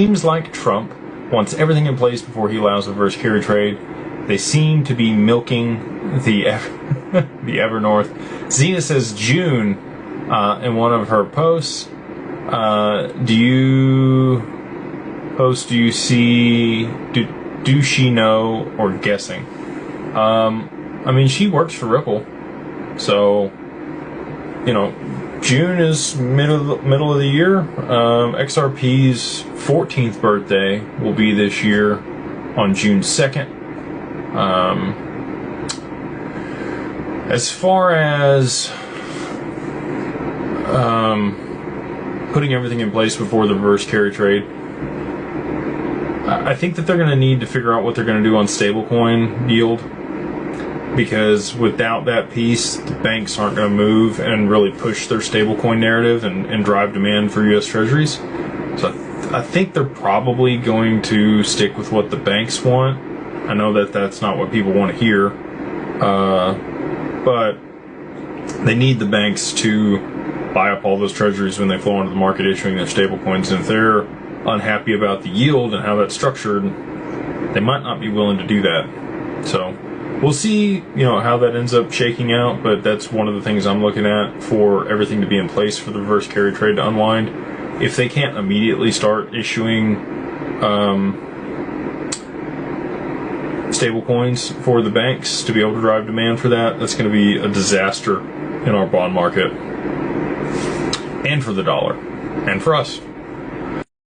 Seems like Trump wants everything in place before he allows the reverse carry trade. They seem to be milking the the Evernorth. Zena says June in one of her posts. Do you see? Do she know or guessing? I mean, she works for Ripple, so you know. June is middle of the year. XRP's 14th birthday will be this year on June 2nd. As far as putting everything in place before the reverse carry trade, I think that they're going to need to figure out what they're going to do on stablecoin yield. Because without that piece, the banks aren't going to move and really push their stablecoin narrative and drive demand for U.S. Treasuries. So I think they're probably going to stick with what the banks want. I know that that's not what people want to hear, but they need the banks to buy up all those Treasuries when they flow into the market issuing their stablecoins. And if they're unhappy about the yield and how that's structured, they might not be willing to do that. So we'll see, how that ends up shaking out, but that's one of the things I'm looking at for everything to be in place for the reverse carry trade to unwind. If they can't immediately start issuing stable coins for the banks to be able to drive demand for that, that's going to be a disaster in our bond market and for the dollar and for us.